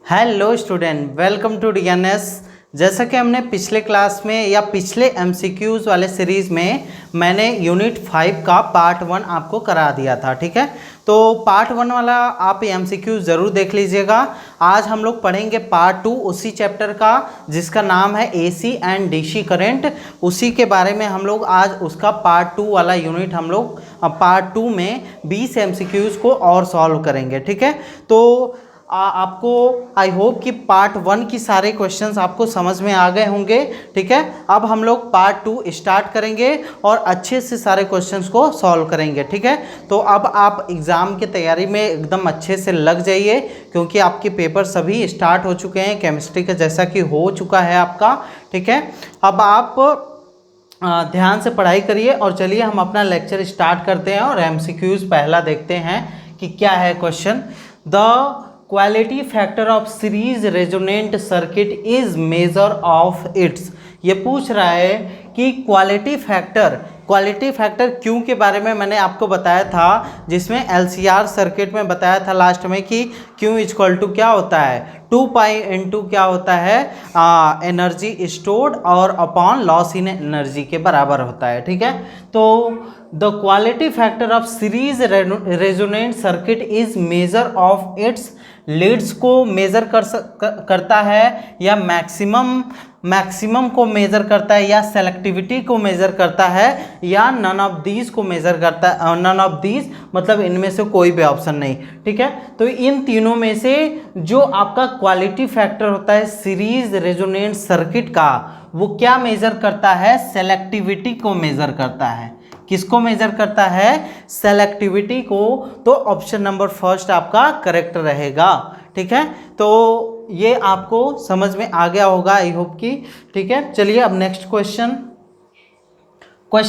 Hello student, welcome to DNS. जैसा कि हमने पिछले क्लास में या पिछले एमसीक्यूज़ वाले सीरीज़ में मैंने यूनिट 5 का पार्ट 1 आपको करा दिया था। ठीक है, तो पार्ट 1 वाला आप एमसीक्यू ज़रूर देख लीजिएगा। आज हम लोग पढ़ेंगे पार्ट 2 उसी चैप्टर का, जिसका नाम है एसी एंड डीसी करंट। उसी के बारे में हम लोग आज उसका पार्ट 2 वाला यूनिट हम लोग पार्ट 2 में 20 एमसीक्यूज़ को और सॉल्व करेंगे। ठीक है, तो आपको आई होप कि पार्ट 1 की सारे क्वेश्चंस आपको समझ में आ गए होंगे। ठीक है, अब हम लोग पार्ट 2 स्टार्ट करेंगे और अच्छे से सारे क्वेश्चंस को सॉल्व करेंगे। ठीक है, तो अब आप एग्ज़ाम की तैयारी में एकदम अच्छे से लग जाइए, क्योंकि आपके पेपर सभी स्टार्ट हो चुके हैं। केमिस्ट्री का जैसा कि हो चुका है आपका। ठीक है, अब आप ध्यान से पढ़ाई करिए और चलिए हम अपना लेक्चर स्टार्ट करते हैं और एमसीक्यूज़ पहला देखते हैं कि क्या है question. The quality factor of series resonant circuit is measure of it's. ये पूछ रहा है कि क्वालिटी फैक्टर क्यों के बारे में मैंने आपको बताया था, जिसमें एलसीआर सर्किट में बताया था लास्ट में कि क्यू इक्वल टू क्या होता है 2 पाई इंटू क्या होता है एनर्जी स्टोर्ड और अपॉन लॉस इन एनर्जी के बराबर होता है। ठीक है, तो the quality factor of series resonant circuit is measure of its. Leads को मेज़र करता है या मैक्सिमम को मेज़र करता है या सेलेक्टिविटी को मेज़र करता है या नन ऑफ दीज को मेज़र करता है। नन ऑफ दीज मतलब इनमें से कोई भी ऑप्शन नहीं। ठीक है, तो इन तीनों में से जो आपका क्वालिटी फैक्टर होता है सीरीज रेजोनेंट सर्किट का, वो क्या मेज़र करता है? सेलेक्टिविटी को मेज़र करता है। किसको मेजर करता है? सेलेक्टिविटी को। तो ऑप्शन नंबर फर्स्ट आपका करेक्ट रहेगा। ठीक है, तो ये आपको समझ में आ गया होगा आई होप की। ठीक है, चलिए अब नेक्स्ट क्वेश्चन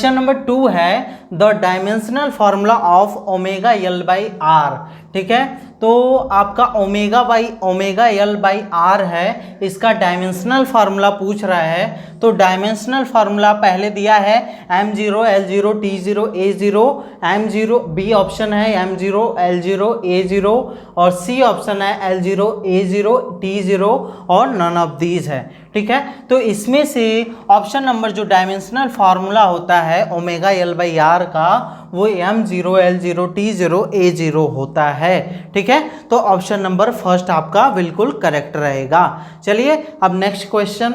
नंबर 2 है the dimensional formula of omega L by R. ठीक है, तो आपका ओमेगा एल बाई आर है, इसका डायमेंशनल फार्मूला पूछ रहा है। तो डायमेंशनल फार्मूला पहले दिया है M0 L0 T0 A0, M0 B option है M0 L0 A0 और सी ऑप्शन है L0 A0 T0 और नन ऑफ दीज है। ठीक है, तो इसमें से ऑप्शन नंबर जो डायमेंशनल फार्मूला होता है ओमेगा एल बाई आर का, वो M0 L0 T0 A0 होता है। ठीक है, तो ऑप्शन नंबर फर्स्ट आपका बिल्कुल करेक्ट रहेगा। चलिए अब next question.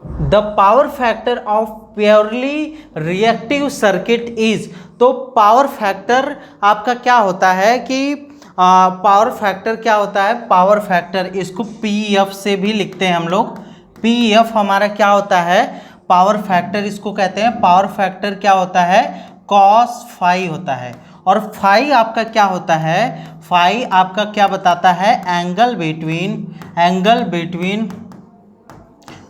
The power factor of purely reactive circuit is. तो पावर फैक्टर आपका क्या होता है कि पावर फैक्टर क्या होता है? पावर फैक्टर इसको पीएफ से भी लिखते हैं हम लोग। पीएफ हमारा क्या होता है? पावर फैक्टर इसको कहते हैं। पावर फैक्टर क्या होता है? कॉस फाई होता है। और फाई आपका क्या होता है? फाई आपका क्या बताता है? Angle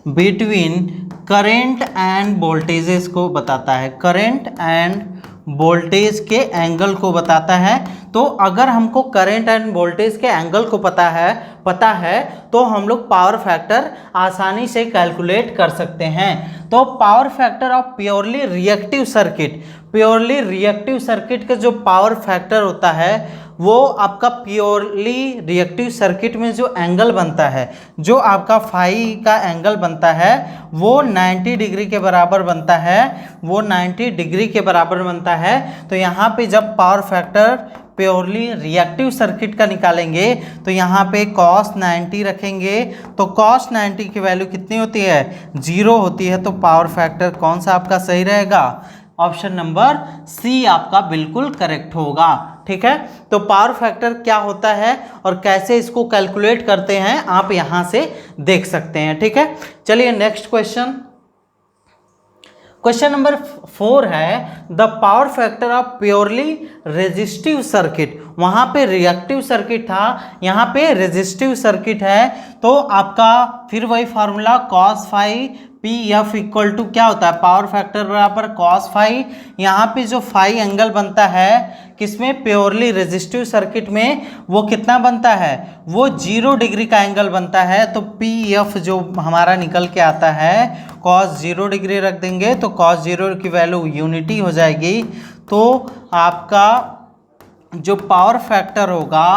between current and voltages को बताता है। करेंट एंड वोल्टेज के एंगल को बताता है। तो अगर हमको करंट एंड वोल्टेज के एंगल को पता है तो हम लोग पावर फैक्टर आसानी से कैलकुलेट कर सकते हैं। तो power factor of purely reactive circuit का जो पावर फैक्टर होता है, वो आपका प्योरली रिएक्टिव सर्किट में जो एंगल बनता है, जो आपका फाई का एंगल बनता है, वो 90 डिग्री के बराबर बनता है। वो 90 डिग्री के बराबर बनता है। तो यहाँ पे जब power factor purely reactive circuit का निकालेंगे तो यहाँ पे cos 90 रखेंगे। तो cos 90 की वैल्यू कितनी होती है? 0 होती है। तो पावर फैक्टर कौन सा आपका सही रहेगा? ऑप्शन नंबर सी आपका बिल्कुल करेक्ट होगा। ठीक है, तो पावर फैक्टर क्या होता है और कैसे इसको कैलकुलेट करते हैं आप यहाँ से देख सकते हैं। ठीक है, चलिए नेक्स्ट क्वेश्चन नंबर 4 है the power factor of purely resistive circuit. वहाँ पे रिएक्टिव सर्किट था, यहाँ पे रेजिस्टिव सर्किट है। तो आपका फिर वही formula cos phi P F equal to क्या होता है? पावर फैक्टर बराबर cos फाई। यहाँ पे जो फाई एंगल बनता है किसमें? प्योरली रेजिस्टिव सर्किट में, वो कितना बनता है? वो 0 डिग्री का एंगल बनता है। तो पी एफ जो हमारा निकल के आता है cos 0 डिग्री रख देंगे तो cos 0 की वैल्यू यूनिटी हो जाएगी। तो आपका जो पावर फैक्टर होगा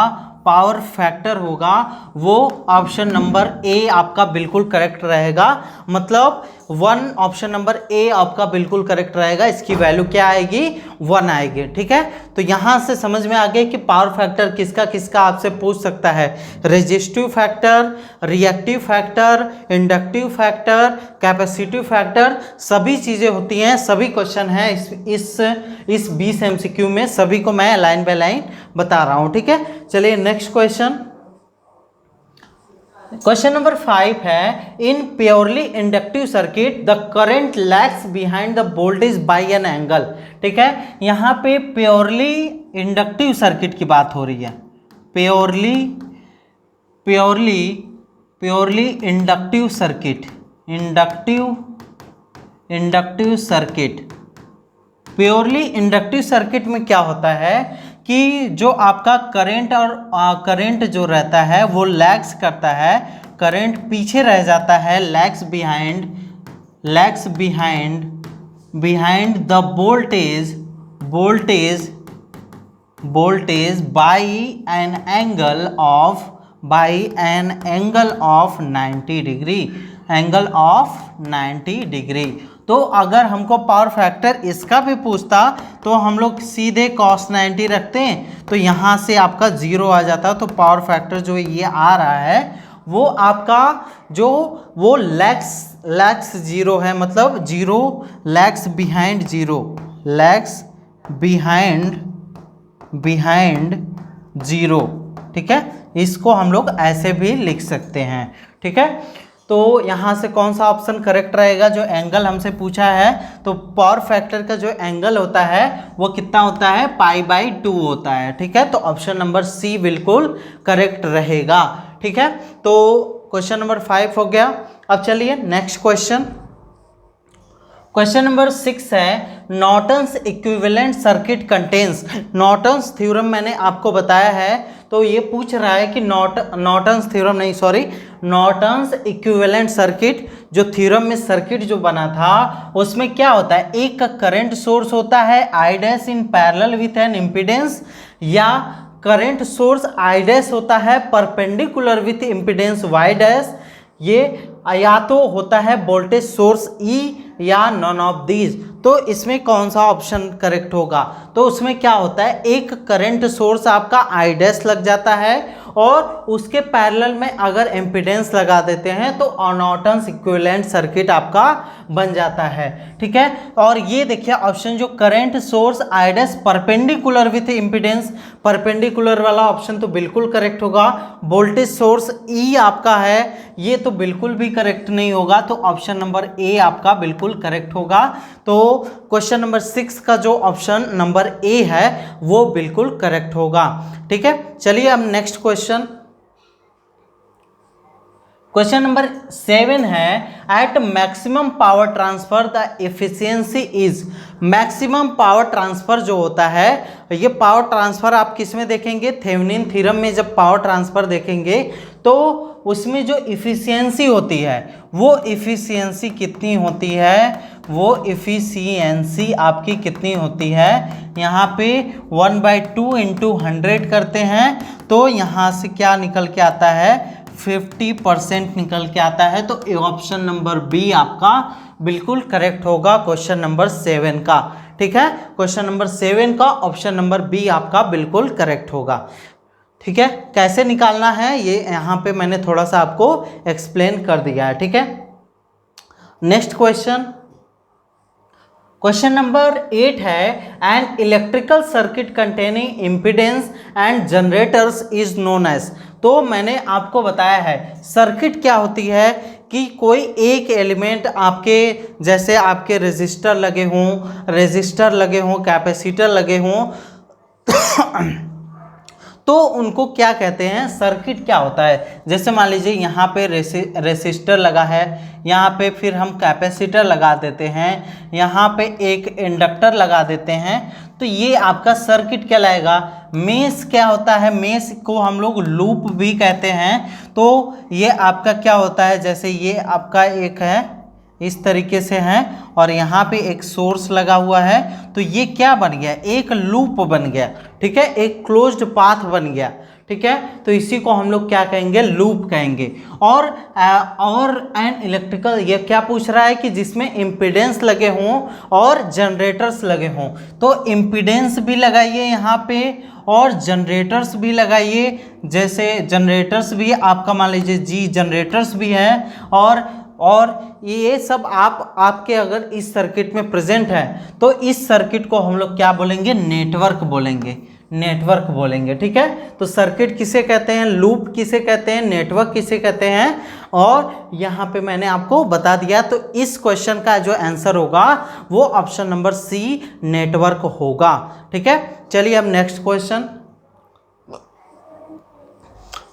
पावर फैक्टर होगा वो ऑप्शन नंबर ए आपका बिल्कुल करेक्ट रहेगा। मतलब 1 ऑप्शन नंबर ए आपका बिल्कुल करेक्ट रहेगा। इसकी वैल्यू क्या आएगी? 1 आएगी। ठीक है, तो यहां से समझ में आ गया कि पावर फैक्टर किसका किसका आपसे पूछ सकता है। Resistive factor, reactive factor, inductive factor, capacitive factor, सभी चीजें होती हैं, सभी क्वेश्चन हैं इस 20 MCQ में, सभी को मैं लाइन बाय लाइन बता रहा हूं। ठीक है, चलिए नेक्स्ट क्वेश्चन। क्वेश्चन नंबर 5 है, in purely inductive circuit the current lags behind the voltage by an angle. ठीक है, यहां पे प्योरली इंडक्टिव सर्किट की बात हो रही है। Purely inductive circuit, inductive circuit. Purely inductive circuit में क्या होता है कि जो आपका करंट और करंट जो रहता है वो लैग्स करता है, करंट पीछे रह जाता है, lags behind the voltage by an angle of 90 degree. तो अगर हमको पावर फैक्टर इसका भी पूछता तो हम लोग सीधे cos 90 रखते हैं, तो यहाँ से आपका 0 आ जाता। तो पावर फैक्टर जो ये आ रहा है वो आपका जो वो लैग्स 0 है, मतलब 0 लैग्स बिहाइंड 0। ठीक है, इसको हम लोग ऐसे भी लिख सकते हैं। ठीक है, तो यहाँ से कौन सा ऑप्शन करेक्ट रहेगा? जो एंगल हमसे पूछा है, तो पावर फैक्टर का जो एंगल होता है वो कितना होता है? π/2 होता है। ठीक है, तो ऑप्शन नंबर सी बिल्कुल करेक्ट रहेगा। ठीक है, तो क्वेश्चन नंबर 5 हो गया। अब चलिए नेक्स्ट क्वेश्चन। क्वेश्चन नंबर 6 है, Norton's equivalent circuit contains. Norton's theorem मैंने आपको बताया है, तो ये पूछ रहा है कि नॉर्टन्स इक्विवेलेंट सर्किट, जो थ्योरम में सर्किट जो बना था उसमें क्या होता है? एक करंट सोर्स होता है I dash in parallel with an impedance, या करंट सोर्स I डैश होता है perpendicular with impedance Y dash. ये या तो होता है वोल्टेज सोर्स E या नॉन ऑफ दीज। तो इसमें कौन सा ऑप्शन करेक्ट होगा? तो उसमें क्या होता है, एक करंट सोर्स आपका I डैश लग जाता है और उसके पैरेलल में अगर एम्पीडेंस लगा देते हैं तो नॉर्टन्स इक्विवेलेंट सर्किट आपका बन जाता है। ठीक है, और ये देखिए ऑप्शन जो current source I dash perpendicular with impedance, perpendicular वाला ऑप्शन तो बिल्कुल करेक्ट होगा। वोल्टेज सोर्स E आपका है, ये तो बिल्कुल भी करेक्ट नहीं होगा, तो ऑप्शन नंबर ए आपका बिल्कुल करेक्ट होगा। तो क्वेश्चन नंबर 6 का जो ऑप्शन नंबर ए है वो बिल्कुल करेक्ट होगा। ठीक है, चलिए अब नेक्स्ट क्वेश्चन। क्वेश्चन नंबर 7 है, at maximum power transfer the efficiency is. Maximum power transfer जो होता है, ये पावर ट्रांसफर आप किस में देखेंगे? थेवेनिन थ्योरम में जब पावर ट्रांसफर देखेंगे तो उसमें जो इफिशियंसी होती है वो इफिशियंसी कितनी होती है? वो इफिशियंसी आपकी कितनी होती है? यहाँ पे 1/2 × 100 करते हैं तो यहाँ से क्या निकल के आता है? 50% निकल के आता है। तो ऑप्शन नंबर बी आपका बिल्कुल करेक्ट होगा क्वेश्चन नंबर 7 का। ठीक है, क्वेश्चन नंबर 7 का ऑप्शन नंबर बी आपका बिल्कुल करेक्ट होगा। ठीक है, कैसे निकालना है ये यहाँ पे मैंने थोड़ा सा आपको एक्सप्लेन कर दिया है। ठीक है, नेक्स्ट क्वेश्चन। क्वेश्चन नंबर 8 है, an electrical circuit containing impedance and generators is known as. तो मैंने आपको बताया है सर्किट क्या होती है कि कोई एक एलिमेंट आपके, जैसे आपके रेजिस्टर लगे हों, कैपेसिटर लगे हों तो उनको क्या कहते हैं? सर्किट क्या होता है? जैसे मान लीजिए यहाँ पे रेसिस्टर लगा है, यहाँ पे फिर हम कैपेसिटर लगा देते हैं, यहाँ पे एक इंडक्टर लगा देते हैं, तो ये आपका सर्किट कहलाएगा। मेश क्या होता है? मेश को हम लोग लूप भी कहते हैं। तो ये आपका क्या होता है? जैसे ये आपका एक है, इस तरीके से है, और यहाँ पे एक सोर्स लगा हुआ है, तो ये क्या बन गया? एक लूप बन गया। ठीक है, एक क्लोज्ड पाथ बन गया। ठीक है। तो इसी को हम लोग क्या कहेंगे, लूप कहेंगे। और एन इलेक्ट्रिकल, ये क्या पूछ रहा है कि जिसमें इम्पीडेंस लगे हों और जनरेटर्स लगे हों, तो इम्पीडेंस भी लगाइए यहाँ पे और जनरेटर्स भी लगाइए। जैसे जनरेटर्स भी आपका मान लीजिए जी जनरेटर्स भी हैं, और ये सब आपके अगर इस सर्किट में प्रेजेंट है तो इस सर्किट को हम लोग क्या बोलेंगे, नेटवर्क बोलेंगे, नेटवर्क बोलेंगे। ठीक है। तो सर्किट किसे कहते हैं, लूप किसे कहते हैं, नेटवर्क किसे कहते हैं, और यहाँ पे मैंने आपको बता दिया। तो इस क्वेश्चन का जो आंसर होगा वो ऑप्शन नंबर सी, नेटवर्क होगा। ठीक है। चलिए अब नेक्स्ट क्वेश्चन,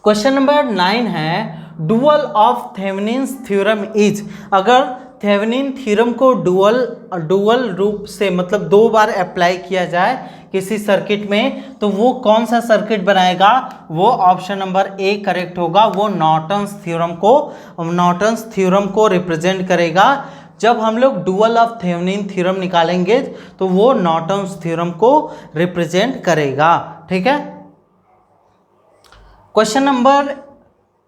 क्वेश्चन नंबर 9 है dual of Thevenin's theorem is. अगर थेवेनिन थ्योरम को डुअल रूप से मतलब दो बार अप्लाई किया जाए किसी सर्किट में, तो वो कौन सा सर्किट बनाएगा, वो ऑप्शन नंबर ए करेक्ट होगा। वो नॉर्टन्स थ्योरम को रिप्रेजेंट करेगा। जब हम लोग डुअल ऑफ थेवेनिन थ्योरम निकालेंगे तो वो नॉर्टन्स थ्योरम को रिप्रेजेंट करेगा। ठीक है। क्वेश्चन नंबर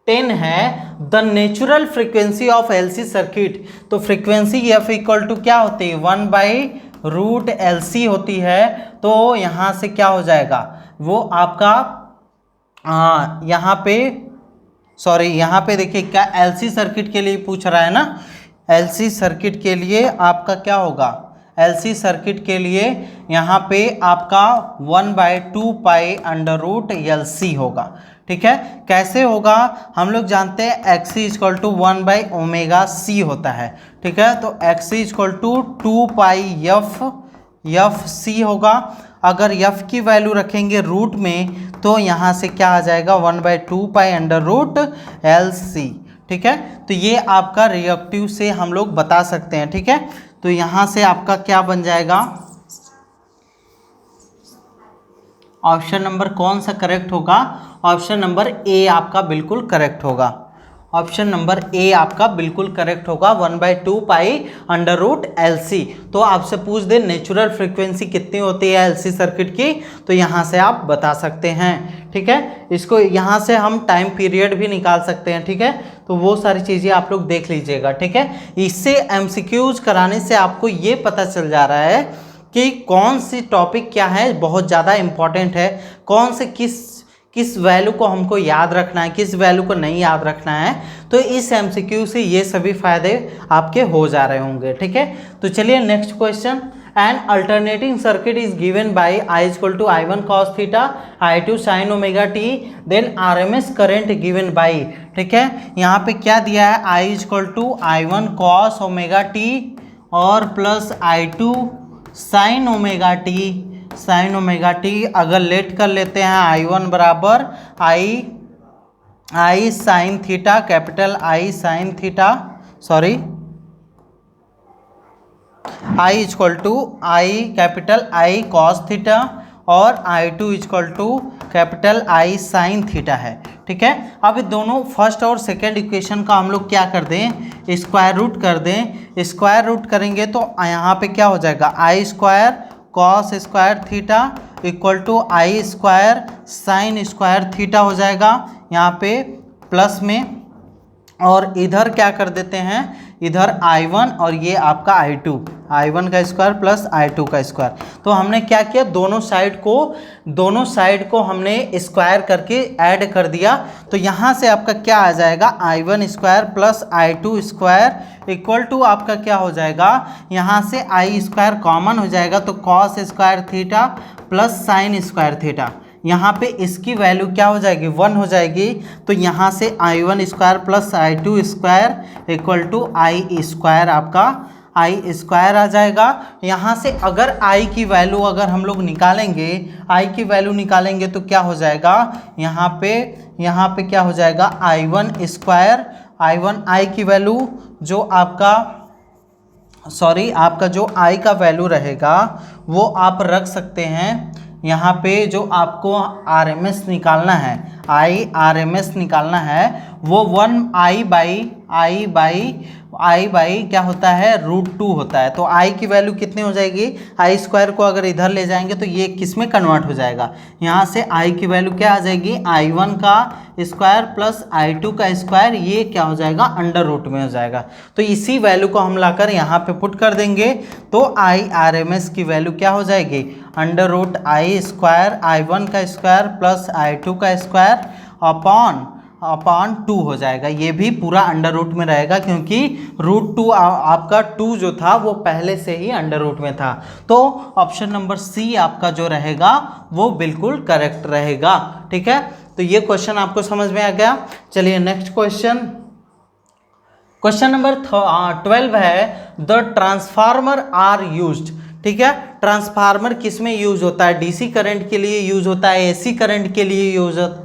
10 है the natural frequency of LC circuit. तो फ्रीक्वेंसी एफ इक्वल टू क्या होती है, 1/√LC होती है। तो यहाँ से क्या हो जाएगा, वो आपका यहाँ पे देखिए क्या एलसी सर्किट के लिए पूछ रहा है ना, एलसी सर्किट के लिए आपका क्या होगा, एलसी सर्किट के लिए यहाँ पे आपका 1/2π√LC होगा। ठीक है। कैसे होगा, हम लोग जानते हैं XC = 1/ωc होता है। ठीक है। तो XC = 2πfc होगा। अगर f की वैल्यू रखेंगे रूट में तो यहाँ से क्या आ जाएगा, 1/2π√LC। ठीक है। तो ये आपका रिएक्टिव से हम लोग बता सकते हैं। ठीक है। तो यहाँ से आपका क्या बन जाएगा, ऑप्शन नंबर कौन सा करेक्ट होगा, ऑप्शन नंबर ए आपका बिल्कुल करेक्ट होगा। ऑप्शन नंबर ए आपका बिल्कुल करेक्ट होगा, 1/2π√LC। तो आपसे पूछ दे नेचुरल फ्रीक्वेंसी कितनी होती है एलसी सर्किट की, तो यहाँ से आप बता सकते हैं। ठीक है। इसको यहाँ से हम टाइम पीरियड भी निकाल सकते हैं। ठीक है। तो वो सारी चीज़ें आप लोग देख लीजिएगा। ठीक है। इससे एमसीक्यूज कराने से आपको ये पता चल जा रहा है कि कौन सी टॉपिक क्या है, बहुत ज़्यादा इम्पॉर्टेंट है, कौन से किस वैल्यू को हमको याद रखना है, किस वैल्यू को नहीं याद रखना है। तो इस एमसीक्यू से ये सभी फायदे आपके हो जा रहे होंगे। ठीक है। तो चलिए next question, an alternating circuit is given by I = I1 cos θ, I2 sin ωt, then RMS current given by. ठीक है। यहाँ पे क्या दिया है, I = I1 cos ωt और प्लस I2 sin ωt। अगर लेट कर लेते हैं I1 बराबर I sin theta, capital I sin theta, sorry I = I capital I cos theta और I2 = capital I sin theta है। ठीक है। अब दोनों फर्स्ट और सेकेंड इक्वेशन का हम लोग क्या कर दें, स्क्वायर रूट कर दें। स्क्वायर रूट करेंगे तो यहाँ पे क्या हो जाएगा, I² cos² theta = I² sin² theta हो जाएगा यहाँ पे प्लस में, और इधर क्या कर देते हैं, इधर I1 और ये आपका I1 का स्क्वायर प्लस I2 का स्क्वायर। तो हमने क्या किया, दोनों साइड को हमने स्क्वायर करके ऐड कर दिया। तो यहाँ से आपका क्या आ जाएगा, I1² प्लस I2² = आपका क्या हो जाएगा, यहाँ से I² कॉमन हो जाएगा तो cos² theta plus sin² theta. यहाँ पे इसकी वैल्यू क्या हो जाएगी, 1 हो जाएगी। तो यहाँ से I1² प्लस I2² = I², आपका I² आ जाएगा। यहाँ से अगर I की वैल्यू अगर हम लोग निकालेंगे तो क्या हो जाएगा, यहाँ पे क्या हो जाएगा, I की वैल्यू जो आपका जो I का वैल्यू रहेगा वो आप रख सकते हैं। यहाँ पे जो आपको RMS निकालना है, RMS निकालना है वो 1I आई बाई क्या होता है √2 होता है। तो आई की वैल्यू कितनी हो जाएगी, आई स्क्वायर को अगर इधर ले जाएंगे तो ये किस में कन्वर्ट हो जाएगा, यहाँ से आई की वैल्यू क्या आ जाएगी, आई1 का स्क्वायर प्लस आई2 का स्क्वायर, ये क्या हो जाएगा √ में हो जाएगा। तो इसी वैल्यू को हम लाकर यहाँ पे पुट कर देंगे तो IRMS की वैल्यू क्या हो जाएगी, √I स्क्वायर आई1 का स्क्वायर प्लस आई2 का स्क्वायर अपॉन 2 हो जाएगा। ये भी पूरा √ में रहेगा क्योंकि √2 आपका 2 जो था वो पहले से ही √ में था। तो ऑप्शन नंबर सी आपका जो रहेगा वो बिल्कुल करेक्ट रहेगा। ठीक है, तो ये क्वेश्चन आपको समझ में आ गया। चलिए नेक्स्ट क्वेश्चन नंबर 12 है द ट्रांसफार्मर आर यूज्ड। ठीक है, ट्रांसफार्मर किस में यूज होता है, डीसी करंट के लिए यूज होता है, एसी करंट के लिए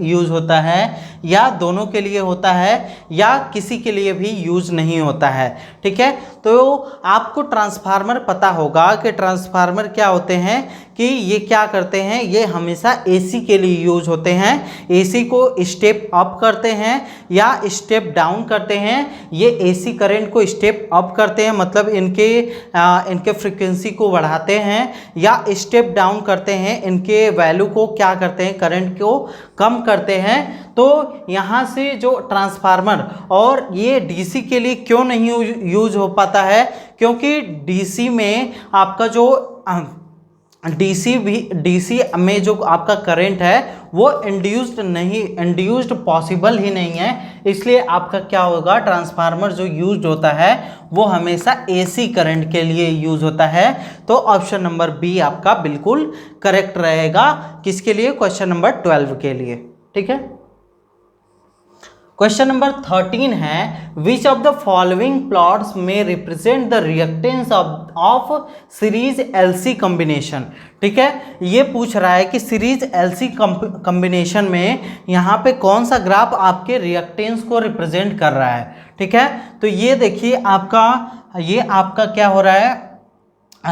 यूज होता है, या दोनों के लिए होता है, या किसी के लिए भी यूज नहीं होता है। ठीक है, तो आपको ट्रांसफार्मर पता होगा कि ट्रांसफार्मर क्या होते हैं कि ये क्या करते हैं, ये हमेशा एसी के लिए यूज होते हैं, एसी को स्टेप अप करते हैं या स्टेप डाउन करते हैं। ये एसी करंट को स्टेप अप करते हैं, मतलब इनके फ्रीक्वेंसी को बढ़ाते हैं, या स्टेप डाउन करते हैं, इनके वैल्यू को क्या करते हैं, करंट को कम करते हैं। तो यहाँ से जो ट्रांसफार्मर, और ये डीसी के लिए क्यों नहीं यूज हो पाता है, क्योंकि डीसी में आपका जो डीसी में जो आपका करंट है वो इंड्यूस्ड पॉसिबल ही नहीं है। इसलिए आपका क्या होगा, ट्रांसफार्मर जो यूज होता है वो हमेशा एसी करंट के लिए यूज होता है। तो ऑप्शन नंबर बी आपका बिल्कुल करेक्ट रहेगा, किसके लिए, क्वेश्चन नंबर 12 के लिए। ठीक है, क्वेश्चन नंबर 13 है which of the following plots में represent the reactance of series LC combination. ठीक है, ये पूछ रहा है कि सीरीज एलसी कॉम्बिनेशन में यहाँ पे कौन सा ग्राफ आपके रिएक्टेंस को रिप्रेजेंट कर रहा है। ठीक है, तो ये देखिए आपका क्या हो रहा है,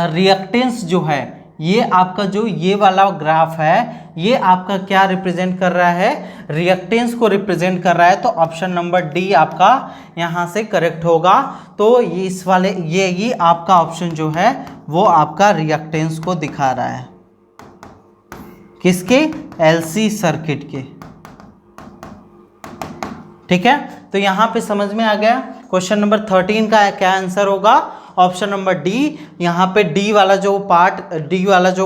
रिएक्टेंस जो है ये आपका जो ये वाला ग्राफ है ये आपका क्या रिप्रेजेंट कर रहा है, रिएक्टेंस को रिप्रेजेंट कर रहा है। तो ऑप्शन नंबर डी आपका यहाँ से करेक्ट होगा। तो इस वाले ये आपका ऑप्शन जो है वो आपका रिएक्टेंस को दिखा रहा है, किसके, एलसी सर्किट के। ठीक है, तो यहाँ पे समझ में आ गया। क्वेश्चन नंबर 13 का क्या आंसर होगा, ऑप्शन नंबर डी। यहाँ पे डी वाला जो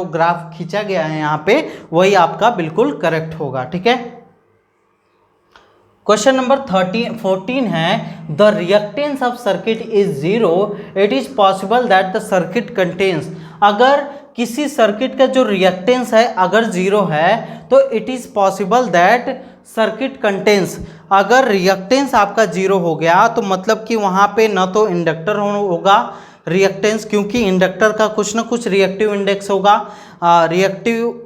ग्राफ खींचा गया है यहाँ पे वही आपका बिल्कुल करेक्ट होगा। ठीक है, क्वेश्चन नंबर 14 है the reactance of circuit is 0, it is possible that the circuit contains. अगर किसी सर्किट का जो रिएक्टेंस है अगर 0 है तो it is possible that circuit contains, अगर रिएक्टेंस आपका 0 हो गया तो मतलब कि वहाँ पे न तो इंडक्टर होगा रिएक्टेंस, क्योंकि इंडक्टर का कुछ ना कुछ रिएक्टिव इंडेक्स होगा, रिएक्टिव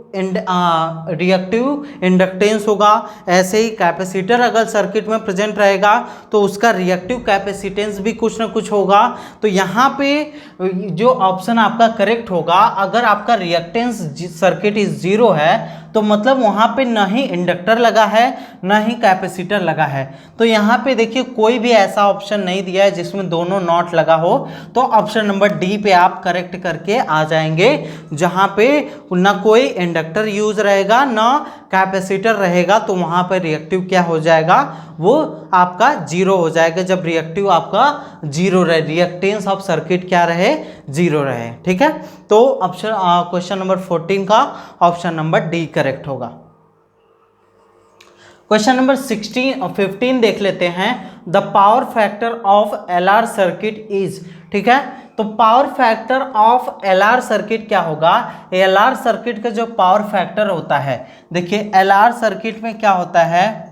इंडक्टेंस होगा। ऐसे ही कैपेसिटर अगर सर्किट में प्रेजेंट रहेगा तो उसका रिएक्टिव कैपेसिटेंस भी कुछ ना कुछ होगा। तो यहाँ पे जो ऑप्शन आपका करेक्ट होगा, अगर आपका रिएक्टेंस सर्किट इज 0 है तो मतलब वहाँ पे ना ही इंडक्टर लगा है ना ही कैपेसिटर लगा है। तो यहाँ पे देखिए कोई भी ऐसा ऑप्शन नहीं दिया है जिसमें दोनों नॉट लगा हो। तो ऑप्शन नंबर डी पे आप करेक्ट करके आ जाएंगे, जहाँ पे ना कोई इंडक्टर यूज रहेगा ना कैपेसिटर रहेगा, तो वहाँ पर रिएक्टिव क्या हो जाएगा, वो आपका 0 हो जाएगा। जब रिएक्टिव आपका 0 रहे, रिएक्टेंस ऑफ सर्किट क्या रहे, 0 रहे। ठीक है, तो ऑप्शन क्वेश्चन नंबर 14 का ऑप्शन नंबर डी करेक्ट होगा। क्वेश्चन नंबर 15 देख लेते हैं। The power factor of LR circuit is. ठीक है, तो power factor of LR circuit क्या होगा, एलआर सर्किट का जो पावर फैक्टर होता है, देखिए एलआर सर्किट में क्या होता है,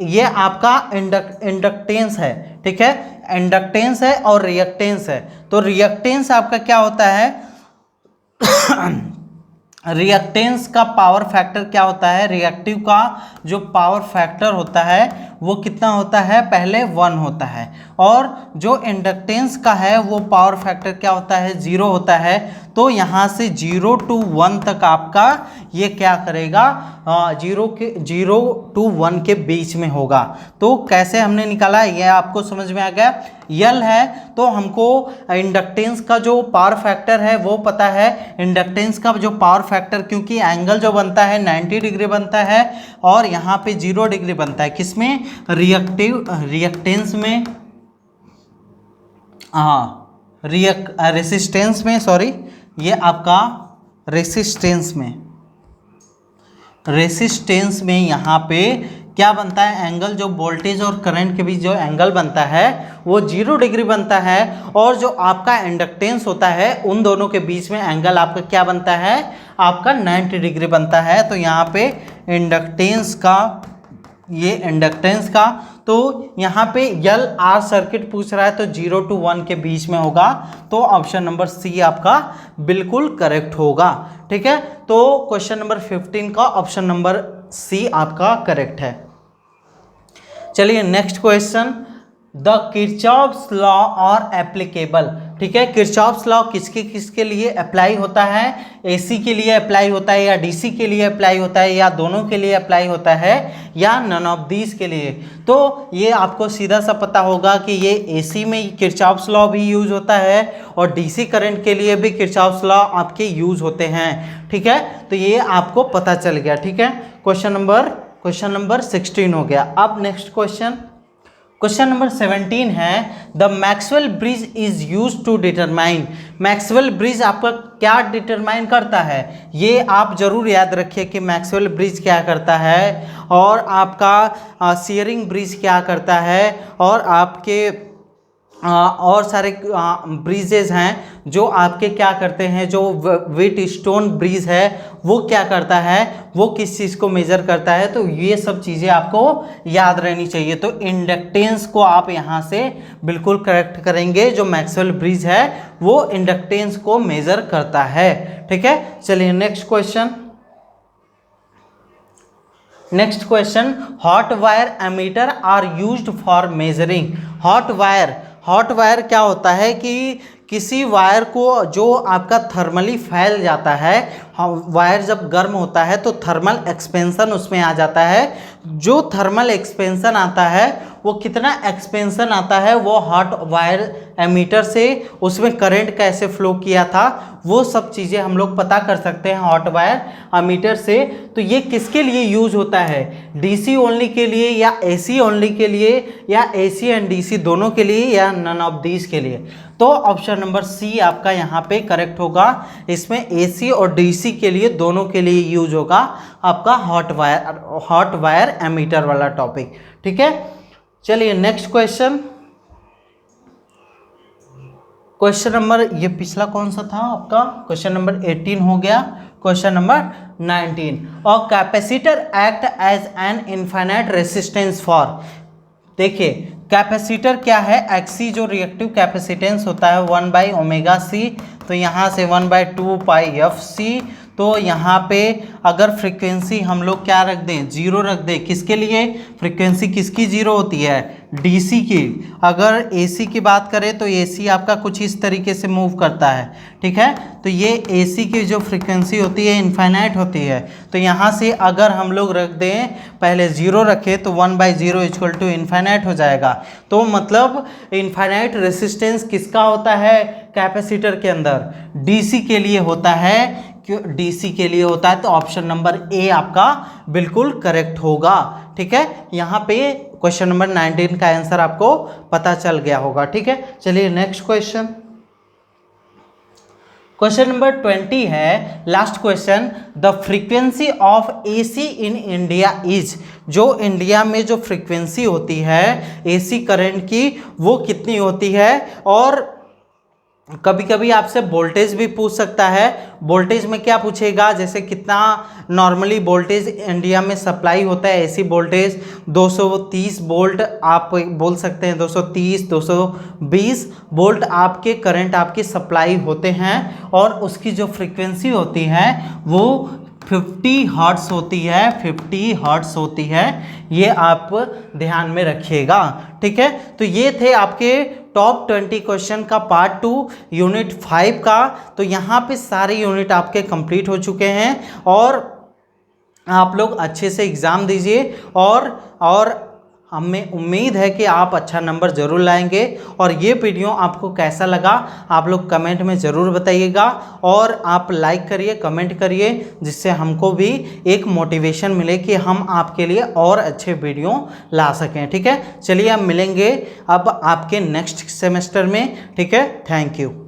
ये आपका इंडक्टेंस है। ठीक है, इंडक्टेंस है और रिएक्टेंस है। तो रिएक्टेंस आपका क्या होता है रिएक्टेंस का पावर फैक्टर क्या होता है, रिएक्टिव का जो पावर फैक्टर होता है वो कितना होता है, पहले 1 होता है, और जो इंडक्टेंस का है वो पावर फैक्टर क्या होता है, 0 होता है। तो यहाँ से 0 to 1 तक आपका ये क्या करेगा, 0 to 1 के बीच में होगा। तो कैसे हमने निकाला ये आपको समझ में आ गया। यल है तो हमको इंडक्टेंस का जो पावर फैक्टर है वो पता है। इंडक्टेंस का जो पावर फैक्टर, क्योंकि एंगल जो बनता है 90 डिग्री बनता है और यहाँ पे 0 डिग्री बनता है, किसमें, रिएक्टेंस में, हाँ रेसिस्टेंस में, सॉरी ये आपका रेसिस्टेंस में यहाँ पे क्या बनता है, एंगल जो वोल्टेज और करंट के बीच जो एंगल बनता है वो 0 डिग्री बनता है, और जो आपका इंडक्टेंस होता है उन दोनों के बीच में एंगल आपका क्या बनता है, आपका 90 डिग्री बनता है। तो यहाँ पे इंडक्टेंस का, ये इंडक्टेंस का, तो यहाँ पे यल आर सर्किट पूछ रहा है तो 0 to 1 के बीच में होगा। तो ऑप्शन नंबर सी आपका बिल्कुल करेक्ट होगा। ठीक है, तो क्वेश्चन नंबर 15 का ऑप्शन नंबर सी आपका करेक्ट है। चलिए next question, the Kirchhoff's law और एप्लीकेबल। ठीक है, किरचॉफ्स लॉ किसके किसके लिए अप्लाई होता है, एसी के लिए अप्लाई होता है, या डीसी के लिए अप्लाई होता है, या दोनों के लिए अप्लाई होता है, या नन ऑफ दीज के लिए। तो ये आपको सीधा सा पता होगा कि ये एसी में किरचॉफ्स लॉ भी यूज होता है और डीसी करंट के लिए भी किरचॉफ्स लॉ आपके यूज होते हैं। ठीक है, तो ये आपको पता चल गया। ठीक है, क्वेश्चन नंबर 16 हो गया। अब नेक्स्ट क्वेश्चन नंबर 17 है, the Maxwell bridge is use to determine. Maxwell bridge आपका क्या डिटरमाइन करता है, ये आप जरूर याद रखिए कि मैक्सवेल ब्रिज क्या करता है, और आपका शियरिंग ब्रिज क्या करता है, और आपके और सारे ब्रिजेज हैं जो आपके क्या करते हैं, जो वेट स्टोन ब्रिज है वो क्या करता है, वो किस चीज़ को मेजर करता है। तो ये सब चीज़ें आपको याद रहनी चाहिए। तो इंडक्टेंस को आप यहाँ से बिल्कुल करेक्ट करेंगे, जो मैक्सवेल ब्रिज है वो इंडक्टेंस को मेजर करता है। ठीक है, चलिए next question, hot wire ammeter are used for measuring. Hot wire क्या होता है कि किसी वायर को जो आपका थर्मली फैल जाता है, वायर जब गर्म होता है तो थर्मल एक्सपेंशन उसमें आ जाता है। जो थर्मल एक्सपेंशन आता है वो कितना एक्सपेंशन आता है, वो हॉट वायर एमीटर से उसमें करंट कैसे फ्लो किया था, वो सब चीज़ें हम लोग पता कर सकते हैं हॉट वायर एमीटर से। तो ये किसके लिए यूज होता है, डीसी ओनली के लिए, या एसी ओनली के लिए, या एसी एंड डीसी दोनों के लिए, या नन ऑफ दीज के लिए। तो ऑप्शन नंबर सी आपका यहाँ पे करेक्ट होगा। इसमें एसी और डीसी के लिए दोनों के लिए यूज होगा आपका हॉट वायर एमीटर वाला टॉपिक। ठीक है, चलिए नेक्स्ट क्वेश्चन नंबर, ये पिछला कौन सा था आपका, क्वेश्चन नंबर 18 हो गया। क्वेश्चन नंबर 19, और capacitor act as an infinite resistance for. देखिए कैपेसिटर क्या है, एक्सी जो रिएक्टिव कैपेसिटेंस होता है 1/ωc, तो यहाँ से 1/2πfc। तो यहाँ पे अगर फ्रीक्वेंसी हम लोग क्या रख दें, 0 रख दें, किसके लिए, फ्रीक्वेंसी किसकी 0 होती है, डीसी की। अगर एसी की बात करें तो एसी आपका कुछ इस तरीके से मूव करता है। ठीक है, तो ये एसी की जो फ्रीक्वेंसी होती है इनफाइनाइट होती है। तो यहाँ से अगर हम लोग रख दें, पहले 0 रखें तो 1/0 = इनफाइनाइट हो जाएगा। तो मतलब इनफाइनाइट रेसिस्टेंस किसका होता है, कैपेसिटर के अंदर, डीसी के लिए होता है। क्यों डीसी के लिए होता है, तो ऑप्शन नंबर ए आपका बिल्कुल करेक्ट होगा। ठीक है, यहाँ पे क्वेश्चन नंबर 19 का आंसर आपको पता चल गया होगा। ठीक है, चलिए नेक्स्ट क्वेश्चन नंबर 20 है, last question, the frequency of AC in India is. जो इंडिया में जो फ्रीक्वेंसी होती है एसी करंट की वो कितनी होती है। और कभी कभी आपसे वोल्टेज भी पूछ सकता है। वोल्टेज में क्या पूछेगा, जैसे कितना नॉर्मली वोल्टेज इंडिया में सप्लाई होता है, एसी वोल्टेज 230 वोल्ट आप बोल सकते हैं, 230 220 वोल्ट आपके करंट आपकी सप्लाई होते हैं, और उसकी जो फ्रीक्वेंसी होती है वो 50 हर्ट्ज होती है, 50 हर्ट्ज होती है, ये आप ध्यान में रखिएगा। ठीक है, तो ये थे आपके टॉप 20 क्वेश्चन का पार्ट 2 यूनिट 5 का। तो यहाँ पे सारे यूनिट आपके कंप्लीट हो चुके हैं और आप लोग अच्छे से एग्ज़ाम दीजिए और हमें उम्मीद है कि आप अच्छा नंबर ज़रूर लाएंगे। और ये वीडियो आपको कैसा लगा आप लोग कमेंट में ज़रूर बताइएगा और आप लाइक करिए, कमेंट करिए, जिससे हमको भी एक मोटिवेशन मिले कि हम आपके लिए और अच्छे वीडियो ला सकें। ठीक है, चलिए अब मिलेंगे अब आपके नेक्स्ट सेमेस्टर में। ठीक है, थैंक यू।